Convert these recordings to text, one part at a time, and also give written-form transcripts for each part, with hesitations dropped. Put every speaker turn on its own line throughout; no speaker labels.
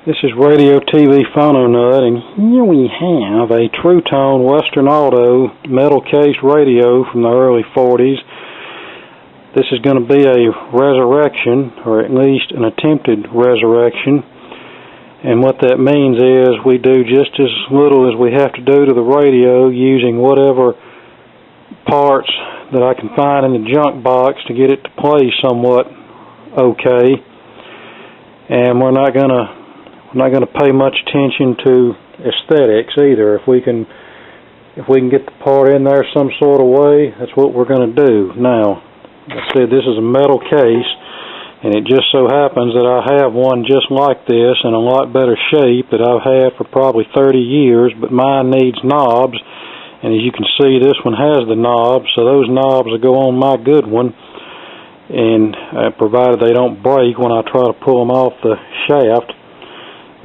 This is Radio TV Phono Nut, and here we have a Truetone Western Auto metal case radio from the early 40s. This is going to be a resurrection, or at least an attempted resurrection. And what that means is we do just as little as we have to do to the radio using whatever parts that I can find in the junk box to get it to play somewhat okay. And we're not going to pay much attention to aesthetics either. If we can get the part in there some sort of way, that's what we're going to do. Now, I said this is a metal case, and it just so happens that I have one just like this in a lot better shape that I've had for probably 30 years, but mine needs knobs, and as you can see, this one has the knobs, so those knobs will go on my good one, and provided they don't break when I try to pull them off the shaft.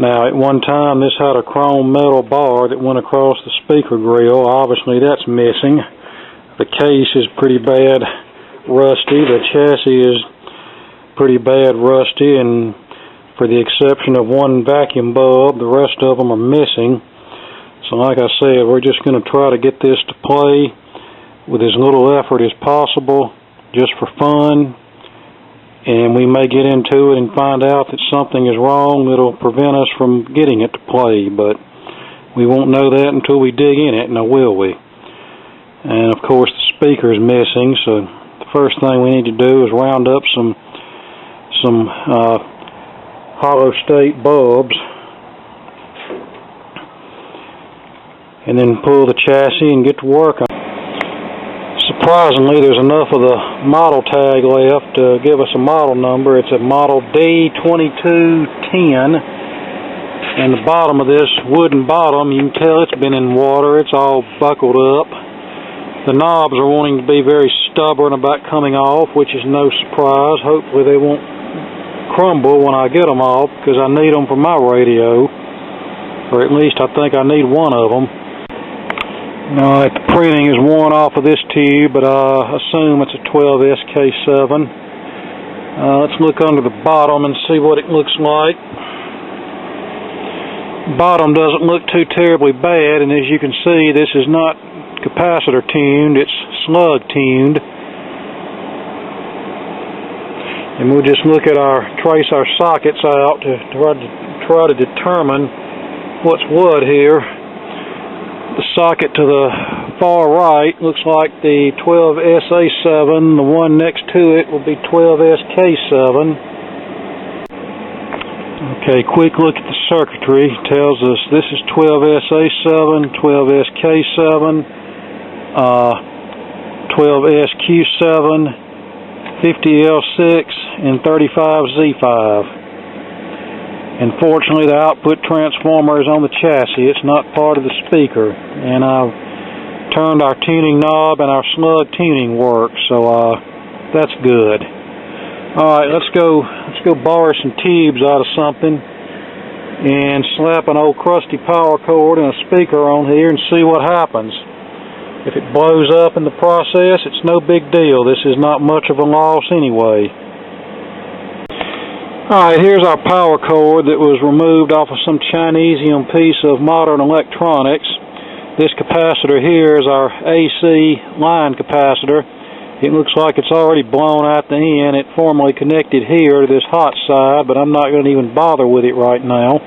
Now, at one time, this had a chrome metal bar that went across the speaker grill. Obviously, that's missing. The case is pretty bad rusty. The chassis is pretty bad rusty, and for the exception of one vacuum bulb, the rest of them are missing. So like I said, we're just going to try to get this to play with as little effort as possible, just for fun. And we may get into it and find out that something is wrong that'll prevent us from getting it to play, but we won't know that until we dig in it, now will we? And of course the speaker is missing, so the first thing we need to do is round up some hollow state bulbs, and then pull the chassis and get to work on it. Surprisingly, there's enough of the model tag left to give us a model number. It's a model D2210, and the bottom of this wooden bottom, you can tell it's been in water. It's all buckled up. The knobs are wanting to be very stubborn about coming off, which is no surprise. Hopefully they won't crumble when I get them off, because I need them for my radio, or at least I think I need one of them. Alright, the printing is worn off of this tube, but I assume it's a 12SK7. Let's look under the bottom and see what it looks like. Bottom doesn't look too terribly bad, and as you can see, this is not capacitor tuned, it's slug tuned. And we'll just look at trace our sockets out to try to determine what's what here. The socket to the far right looks like the 12SA7. The one next to it will be 12SK7. Okay, quick look at the circuitry. Tells us this is 12SA7, 12SK7, 12SQ7, 50L6, and 35Z5. Unfortunately, the output transformer is on the chassis. It's not part of the speaker. And I've turned our tuning knob and our slug tuning works, so that's good. Alright, let's go borrow some tubes out of something and slap an old crusty power cord and a speaker on here and see what happens. If it blows up in the process, it's no big deal. This is not much of a loss anyway. Alright, here's our power cord that was removed off of some Chinesium piece of modern electronics. This capacitor here is our AC line capacitor. It looks like it's already blown out the end. It formerly connected here to this hot side, but I'm not going to even bother with it right now.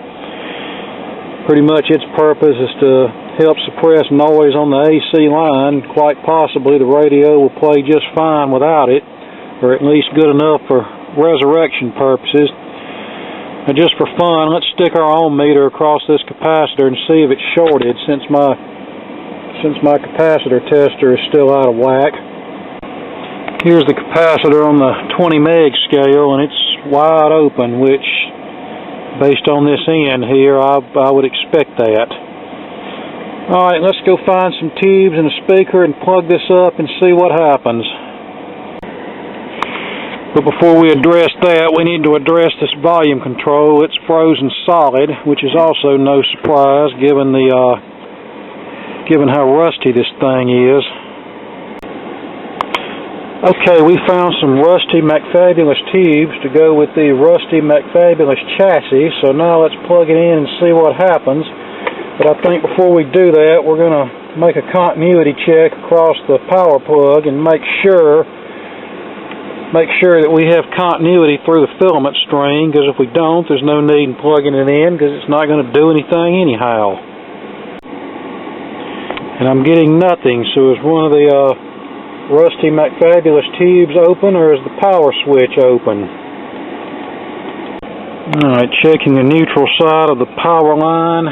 Pretty much its purpose is to help suppress noise on the AC line. Quite possibly the radio will play just fine without it, or at least good enough for resurrection purposes. Now, just for fun, let's stick our ohm meter across this capacitor and see if it's shorted, since my capacitor tester is still out of whack. Here's the capacitor on the 20 meg scale, and it's wide open, which, based on this end here, I would expect that. Alright, let's go find some tubes and a speaker and plug this up and see what happens. But before we address that, we need to address this volume control. It's frozen solid, which is also no surprise given how rusty this thing is. Okay, we found some Rusty McFabulous tubes to go with the Rusty McFabulous chassis, so now let's plug it in and see what happens. But I think before we do that, we're going to make a continuity check across the power plug and make sure that we have continuity through the filament string, because if we don't, there's no need in plugging it in, because it's not going to do anything anyhow. And I'm getting nothing, so is one of the Rusty McFabulous tubes open, or is the power switch open? Alright, checking the neutral side of the power line.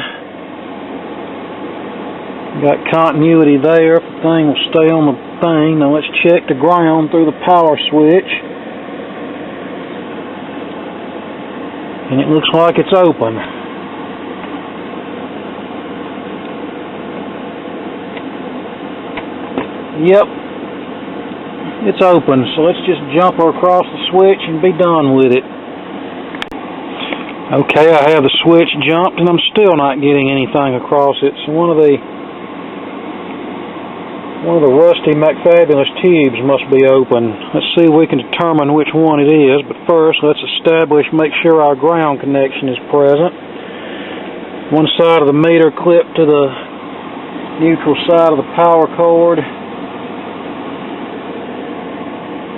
Got continuity there. If the thing will stay on the thing. Now let's check the ground through the power switch. And it looks like it's open. Yep. It's open, so let's just jump her across the switch and be done with it. Okay, I have the switch jumped and I'm still not getting anything across it. So one of the Rusty McFabulous tubes must be open. Let's see if we can determine which one it is, but first let's make sure our ground connection is present. One side of the meter clipped to the neutral side of the power cord.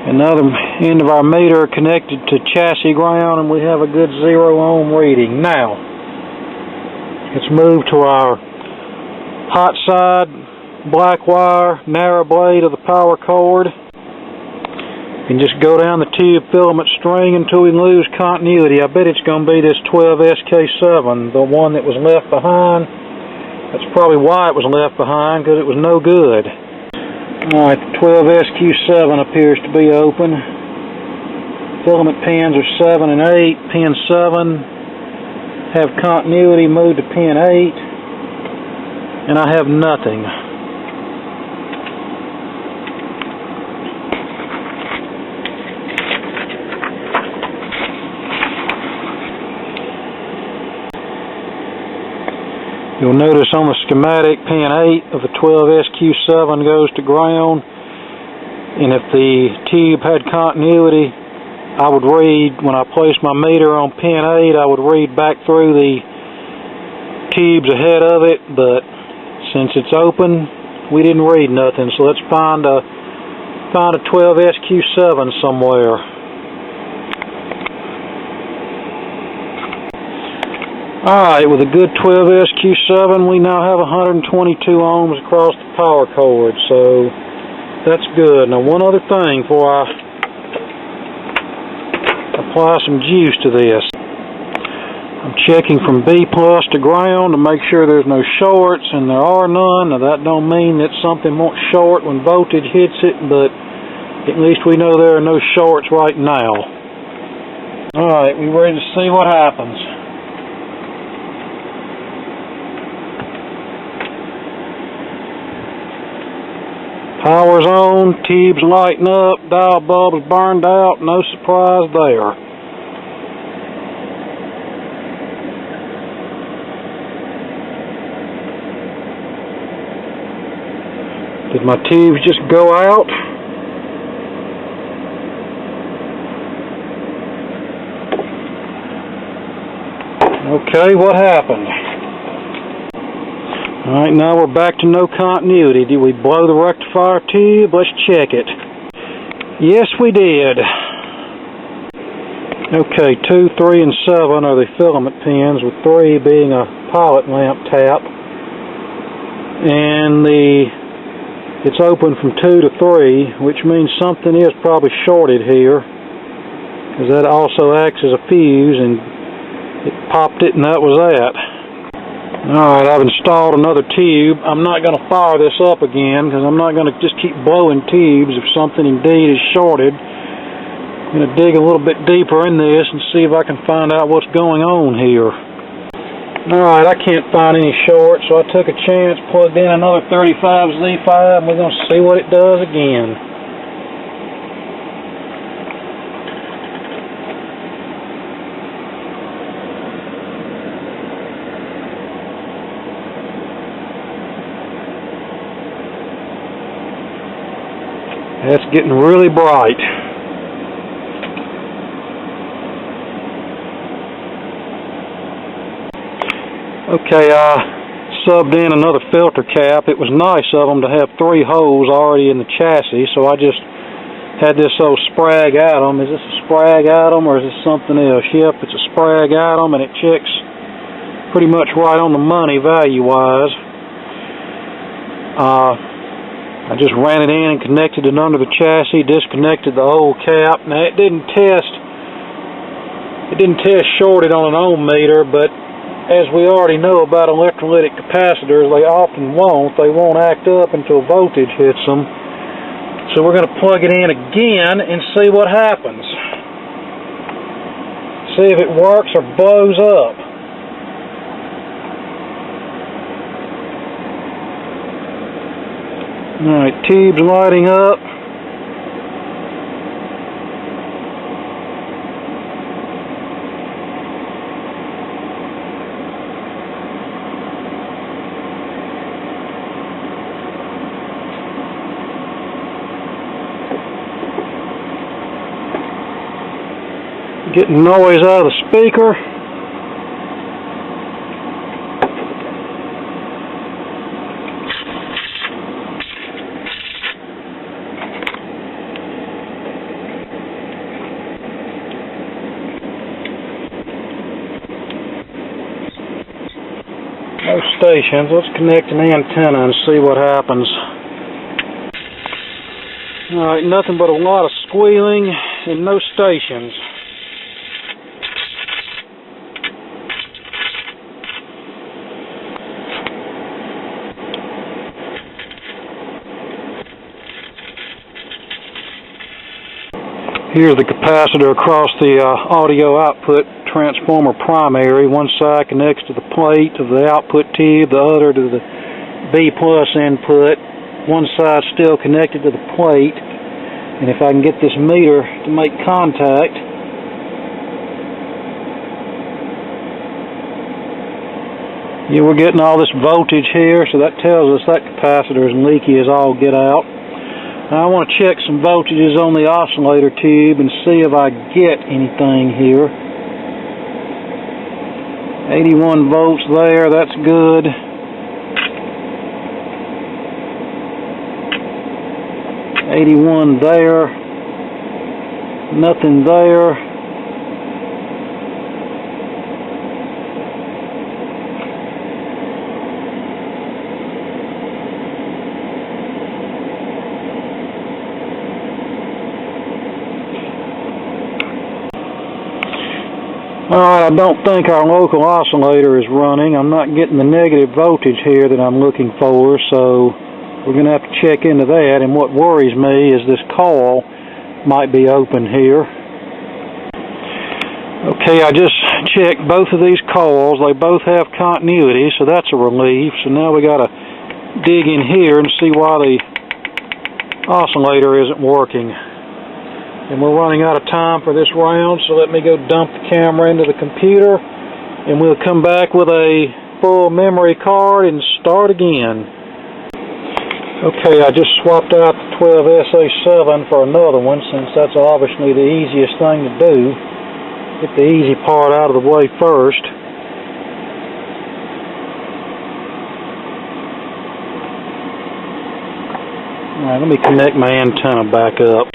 Another end of our meter connected to chassis ground, and we have a good 0 ohm reading. Now, let's move to our hot side, black wire, narrow blade of the power cord, and just go down the tube filament string until we lose continuity. I bet it's going to be this 12SK7, the one that was left behind. That's probably why it was left behind, because it was no good. Alright, the 12SQ7 appears to be open. Filament pins are 7 and 8. Pin 7 have continuity moved to pin 8. And I have nothing. You'll notice on the schematic, pin 8 of the 12SQ7 goes to ground, and if the tube had continuity, I would read, when I placed my meter on pin 8, I would read back through the tubes ahead of it, but since it's open, we didn't read nothing, so let's find a 12SQ7 somewhere. Alright, with a good 12SQ7, we now have 122 ohms across the power cord, so that's good. Now, one other thing before I apply some juice to this. I'm checking from B plus to ground to make sure there's no shorts, and there are none. Now, that don't mean that something won't short when voltage hits it, but at least we know there are no shorts right now. Alright, we ready to see what happens. Power's on, tubes lighting up, dial bulb is burned out, no surprise there. Did my tubes just go out? Okay, what happened? Alright, now we're back to no continuity. Did we blow the rectifier tube? Let's check it. Yes, we did. Okay, 2, 3, and 7 are the filament pins, with 3 being a pilot lamp tap. And it's open from 2 to 3, which means something is probably shorted here, because that also acts as a fuse, and it popped it, and that was that. Alright, I've installed another tube. I'm not going to fire this up again, because I'm not going to just keep blowing tubes if something indeed is shorted. I'm going to dig a little bit deeper in this and see if I can find out what's going on here. Alright, I can't find any shorts, so I took a chance, plugged in another 35Z5, and we're going to see what it does again. It's getting really bright. Okay, I subbed in another filter cap. It was nice of them to have 3 holes already in the chassis, so I just had this old Sprag atom. Is this a Sprag atom or is this something else? Yep, it's a Sprag atom, and it checks pretty much right on the money value-wise. I just ran it in and connected it under the chassis, disconnected the old cap. Now it didn't test shorted on an ohm meter, but as we already know about electrolytic capacitors, they often won't. They won't act up until voltage hits them. So we're going to plug it in again and see what happens. See if it works or blows up. Alright, tube's lighting up. Getting noise out of the speaker. No stations. Let's connect an antenna and see what happens. Alright, nothing but a lot of squealing and no stations. Here's the capacitor across the audio output transformer primary. One side connects to the plate of the output tube, the other to the B+ input. One side still connected to the plate. And if I can get this meter to make contact, yeah, we're getting all this voltage here, so that tells us that capacitor is leaky as all get out. Now I want to check some voltages on the oscillator tube and see if I get anything here. 81 volts there, that's good. .81 there, nothing there. Alright, I don't think our local oscillator is running. I'm not getting the negative voltage here that I'm looking for, so we're going to have to check into that. And what worries me is this coil might be open here. Okay, I just checked both of these coils. They both have continuity, so that's a relief. So now we got to dig in here and see why the oscillator isn't working. And we're running out of time for this round, so let me go dump the camera into the computer, and we'll come back with a full memory card and start again. Okay, I just swapped out the 12SA7 for another one, since that's obviously the easiest thing to do. Get the easy part out of the way first. Alright, let me connect my antenna back up.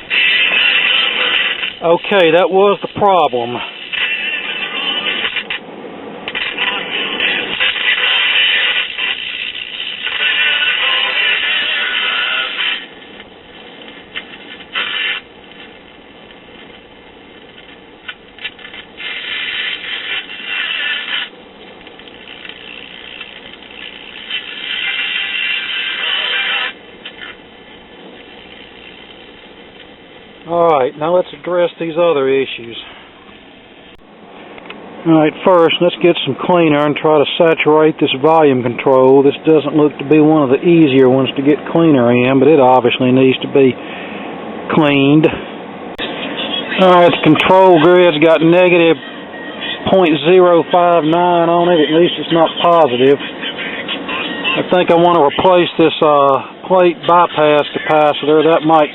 Okay, that was the problem. Alright, now let's address these other issues. Alright, first let's get some cleaner and try to saturate this volume control. This doesn't look to be one of the easier ones to get cleaner in, but it obviously needs to be cleaned. Alright, the control grid's got negative 0.059 on it. At least it's not positive. I think I want to replace this plate bypass capacitor. That might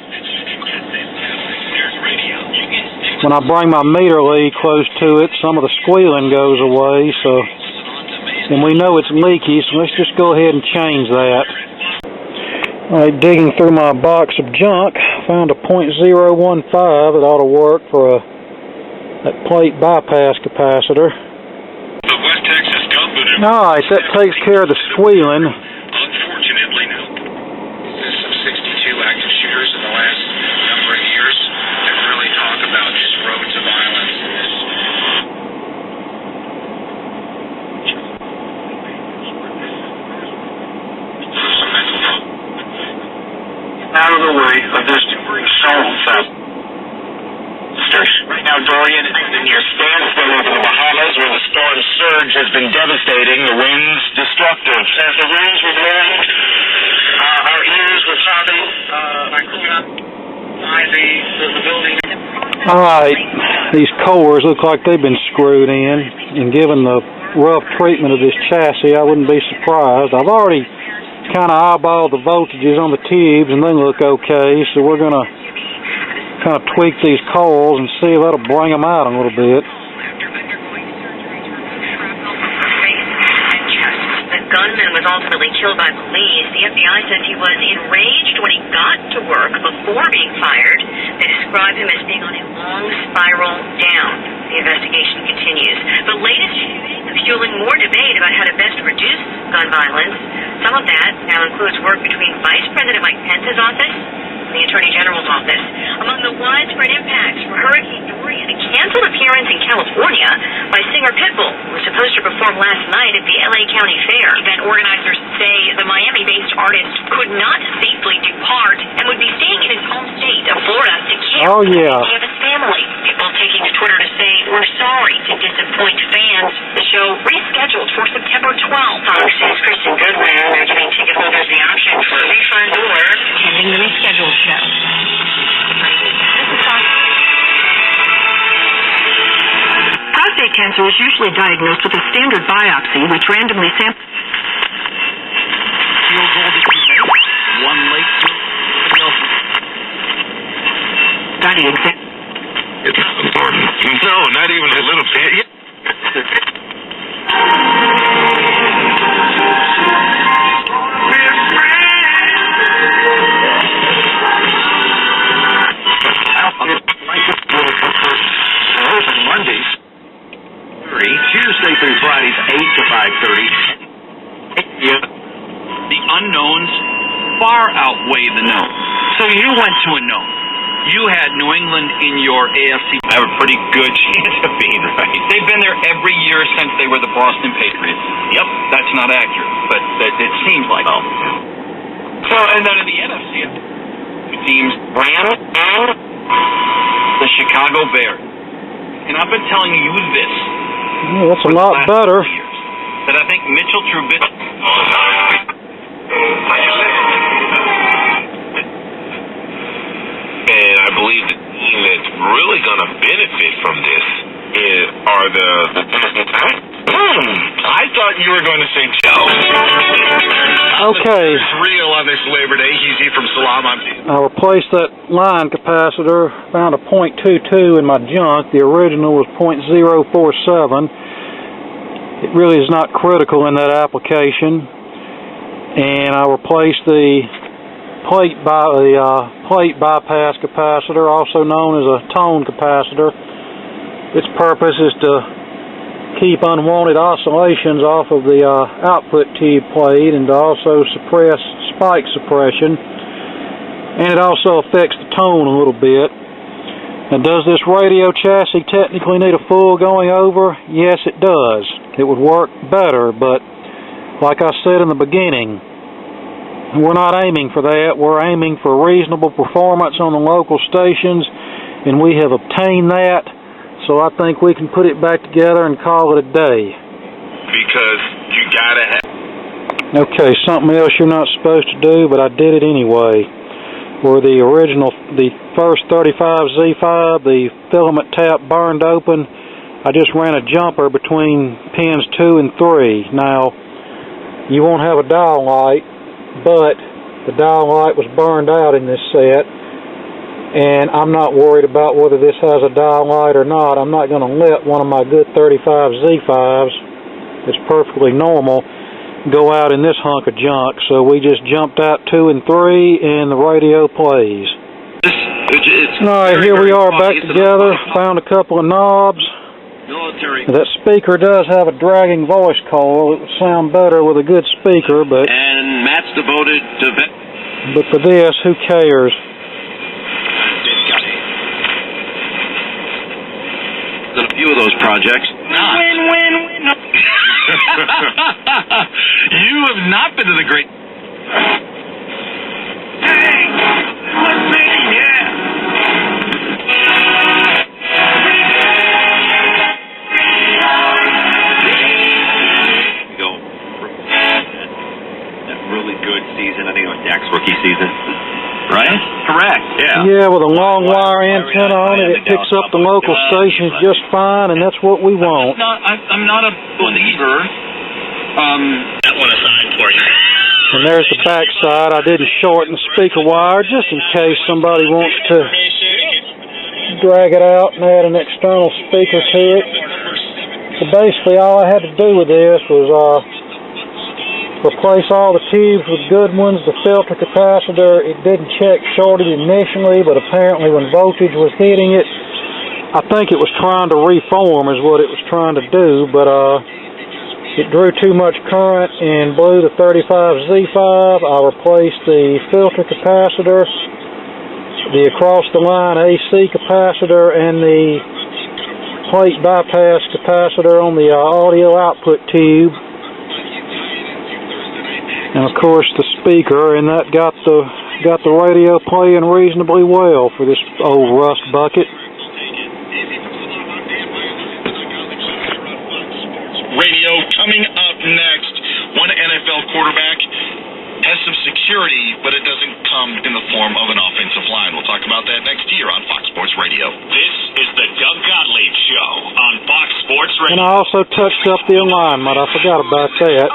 when I bring my meter lead close to it, some of the squealing goes away, and we know it's leaky, so let's just go ahead and change that. Alright, digging through my box of junk, found a .015 that ought to work for that plate bypass capacitor. Alright, that takes care of the squealing.
Unfortunately, no. There's some 62 active shooters in the last number of years that really talk about just roads of violence in this. Out of the way of this storm. Right now, Dorian is near standstill over the Bahamas, where the storm surge has been devastating. The winds destructive. As the winds were blowing, our ears were throbbing. I could not by the building.
Alright, these cores look like they've been screwed in, and given the rough treatment of this chassis, I wouldn't be surprised. I've already kind of eyeballed the voltages on the tubes, and they look okay, so we're going to kind of tweak these coils and see if that'll bring them out a little bit.
The gunman was ultimately killed by police. The FBI says he was enraged when he got to work before being fired. They describe him as being on a long spiral down. The investigation continues. The latest shooting is fueling more debate about how to best reduce gun violence. Some of that now includes work between Vice President Mike Pence's office and the Attorney General's office. Among the widespread impacts for Hurricane Dorian, a canceled appearance in California by singer Pitbull, who was supposed to perform last night at the LA County Fair. Event organizers say the Miami-based artist could not safely depart and would be staying in his home state of Florida to care
for
his family. People taking to Twitter to say, "We're sorry to disappoint fans." The show rescheduled for September 12th. Fox 6's Kristen Goodwin, they're giving ticket holders the option for a refund or attending the rescheduled show. Prostate cancer is usually diagnosed with a standard biopsy, which randomly samples.
One late
Study exam.
It's not important. No, not even a little bit. Mondays, Tuesday through Fridays, 8 to 5:30.
The unknowns far outweigh the known. So you went to a known. You had New England in your AFC.
I have a pretty good chance of being right.
They've been there every year since they were the Boston Patriots.
Yep.
That's not accurate, but it seems like.
Oh.
So, and then in the NFC, teams ran the Chicago Bears. And I've been telling you this.
Yeah, that's a lot better.
That I think Mitchell Trubisky.
And I believe the team that's really going to benefit from this are the Tennessee Titans. I thought you were going to say Joe.
Okay.
It's real on this Labor Day. He's here from Salam.
I replaced that line capacitor, found a .22 in my junk. The original was .047. It really is not critical in that application. And I replaced the plate bypass capacitor, also known as a tone capacitor. Its purpose is to keep unwanted oscillations off of the output tube plate and to also suppress spike suppression. And it also affects the tone a little bit. Now, does this radio chassis technically need a full going over? Yes, it does. It would work better, but like I said in the beginning, we're not aiming for that. We're aiming for reasonable performance on the local stations, and we have obtained that, so I think we can put it back together and call it a day.
Because you gotta have...
Okay, something else you're not supposed to do, but I did it anyway. Where the first 35Z5, the filament tap burned open, I just ran a jumper between pins 2 and 3. Now, you won't have a dial light, but the dial light was burned out in this set. and I'm not worried about whether this has a dial light or not. I'm not going to let one of my good 35 Z5s, that's perfectly normal, go out in this hunk of junk. So we just jumped out 2 and 3, and the radio plays. Alright, here we are back together. Found a couple of knobs. That speaker does have a dragging voice coil. It would sound better with a good speaker, but
And Matt's devoted to...
but for this, who cares?
A few of those projects.
Win. You have not been to the great... Hey! Let's see, yeah!
Season. I think it was Dak's rookie season. Right? Correct, yeah.
Yeah, with a long wire antenna on it, it picks up the local stations just fine, and that's what we want.
I'm not a believer.
That one aside for you.
And there's the back side. I didn't shorten the speaker wire just in case somebody wants to drag it out and add an external speaker to it. So basically all I had to do with this was replace all the tubes with good ones. The filter capacitor, it didn't check shorted initially, but apparently when voltage was hitting it, I think it was trying to reform is what it was trying to do, but it drew too much current and blew the 35 Z5. I replaced the filter capacitor, the across the line AC capacitor, and the plate bypass capacitor on the audio output tube. And of course the speaker, and that got the radio playing reasonably well for this old rust bucket.
Radio coming up next. One NFL quarterback has some security, but it doesn't come in the form of an offensive line. We'll talk about that next year on Fox Sports Radio. This is the Doug Gottlieb Show on Fox Sports Radio.
And I also touched up the alignment. I forgot about that.